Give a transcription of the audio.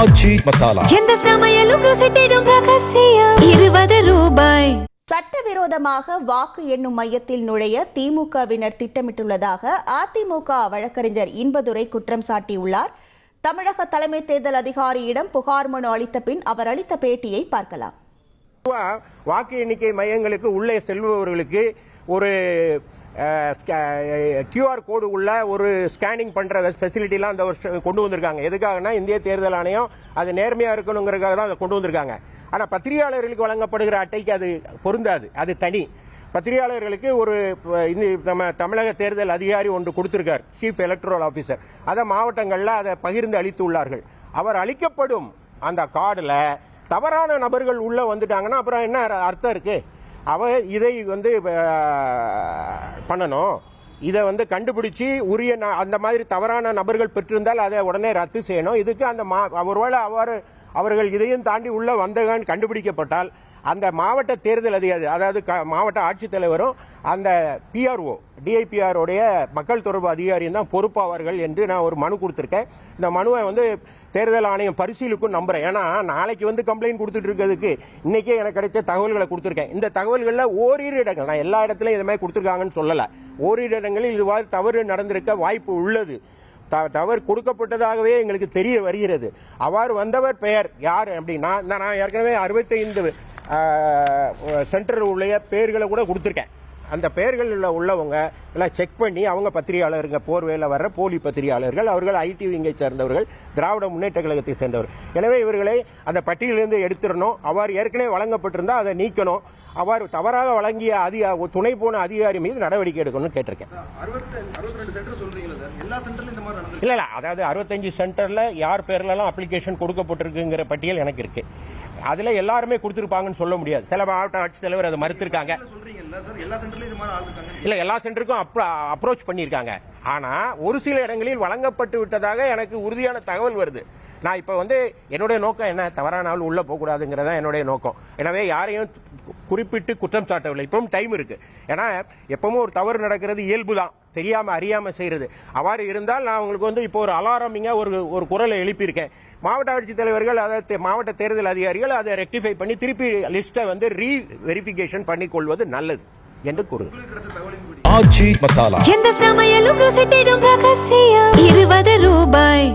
ஆச்சி மசாலா எந்த சமையலும் ருசி தேடும் ரகசியம் 20 ரூபாய். சட்டவிரோதமாக வாக்கு எண்ணும் மையத்தில் நுழைய திமுகவினர் திட்டமிட்டுள்ளதாக அதிமுக வழக்கறிஞர் இன்பதுரை குற்றம் சாட்டியுள்ளார். தமிழக தலைமை தேர்தல் அதிகாரியிடம் புகார் மனு அளித்த பின் அவர் அளித்த பேட்டியை பார்க்கலாம். வாக்கு எண்ணிக்கை மையங்களுக்கு உள்ளே செல்பவர்களுக்கு ஒரு கியூஆர் கோடு உள்ள ஒரு ஸ்கேனிங் பண்ற ஃபெசிலிட்டிலாம் அந்த கொண்டு வந்திருக்காங்க. எதுக்காகனா இந்திய தேர்தல் ஆணையம் அது நேர்மையா இருக்கணுங்கிறதுக்காக தான் அதை கொண்டு வந்திருக்காங்க. ஆனா பத்திரிகையாளர்களுக்கு வழங்கப்படுகிற அட்டைக்கு அது பொருந்தாது, அது தனி. பத்திரிகையாளர்களுக்கு ஒரு தமிழக தேர்தல் அதிகாரி ஒன்று கொடுத்திருக்கார், சீஃப் எலக்டரல் ஆபீசர். அதை மாவட்டங்களில் அதை பகிர்ந்து அளித்து உள்ளார்கள். அவர் அளிக்கப்படும் அந்த கார்டுல தவறான நபர்கள் உள்ள வந்துட்டாங்கன்னா அப்புறம் என்ன அர்த்தம் இருக்கு? இதை பண்ணணும், இதை கண்டுபிடிச்சு உரிய அந்த மாதிரி தவறான நபர்கள் பெற்றிருந்தால் அதை உடனே ரத்து செய்யணும். இதுக்கு அந்த ஒருவேளை அவர்கள் இதையும் தாண்டி உள்ள வந்தகான்னு கண்டுபிடிக்கப்பட்டால் அந்த மாவட்ட தேர்தல் அதிகாரி, அதாவது மாவட்ட ஆட்சித்தலைவரும் அந்த பிஆர்ஓ டிஐபிஆருடைய மக்கள் தொடர்பு அதிகாரியும் தான் பொறுப்பாவார்கள் என்று நான் ஒரு மனு கொடுத்திருக்கேன். இந்த மனுவை தேர்தல் ஆணையம் பரிசீலிக்கும் நம்புறேன். ஏன்னா நாளைக்கு கம்ப்ளைண்ட் கொடுத்துட்டு இருக்கிறதுக்கு இன்னைக்கே எனக்கு கிடைச்ச தகவல்களை கொடுத்திருக்கேன். இந்த தகவல்களில் ஓரிரு இடங்கள், நான் எல்லா இடத்துலையும் இது மாதிரி கொடுத்திருக்காங்கன்னு சொல்லல, ஓரிரு இடங்களில் இதுவாறு தவறு நடந்திருக்க வாய்ப்பு உள்ளது. தவறு கொடுக்கப்பட்டதாகவே எங்களுக்கு தெரிய வருகிறது. அவ்வாறு வந்தவர் பெயர் யார் அப்படின்னா, நான் ஏற்கனவே 65 சென்டர் உள்ள பெயர்களை கூட கொடுத்திருக்கேன். அந்த பெயர்களில் உள்ளவங்க எல்லாம் செக் பண்ணி அவங்க பத்திரிகையாளர்கள், போர்வையில் வர்ற போலி பத்திரிகையாளர்கள், அவர்கள் ஐடி விங்கை சேர்ந்தவர்கள், திராவிட முன்னேற்ற கழகத்தை சேர்ந்தவர்கள். எனவே இவர்களை அந்த பட்டியலிருந்து எடுத்துடணும். அவ்வாறு ஏற்கனவே வழங்கப்பட்டிருந்தால் அதை நீக்கணும். அவ்வாறு தவறாக வழங்கிய துணை போன அதிகாரி மீது நடவடிக்கை எடுக்கணும்னு கேட்டிருக்கேன். இல்ல அதாவது 65 சென்டர்ல யார் பேர்லாம் அப்ளிகேஷன் கொடுக்கப்பட்டிருக்குங்கிற பட்டியல் எனக்கு இருக்கு. அதுல எல்லாருமே கொடுத்திருப்பாங்கன்னு சொல்ல முடியாது. சில மாவட்ட ஆட்சித்தலைவர் அதை மறுத்திருக்காங்க. இல்ல எல்லா சென்டருக்கும் அப்ரோச் பண்ணிருக்காங்க. ஆனா ஒரு சில இடங்களில் வழங்கப்பட்டு விட்டதாக எனக்கு உறுதியான தகவல் வருது. நான் இப்ப என்னுடைய நோக்கம் என்ன, தவறான ஆள் உள்ள போகக்கூடாதுங்கிறதா என்னுடைய நோக்கம். எனவே யாரையும் குறிப்பிட்டு குற்றம் சாட்டவில்லை. இப்பவும் டைம் இருக்கு. ஏன்னா எப்பவும் ஒரு தவறு நடக்கிறது இயல்புதான், தெரியாம அறியாம செய்யறது. அவ்வாறு இருந்தால் நான் உங்களுக்கு இப்போ ஒரு அலாரமிங்க ஒரு குரலை எழுப்பியிருக்கேன். மாவட்ட ஆட்சித்தலைவர்கள், அதாவது மாவட்ட தேர்தல் அதிகாரிகள் அதை ரெக்டிஃபை பண்ணி திருப்பி லிஸ்ட்டை ரீ வெரிஃபிகேஷன் பண்ணிக்கொள்வது நல்லது என்று கூறுது. ஆச்சி மசாலா எந்த சமையலும் ருசி தேடும் ரகசியம் 20 ரூபாய்.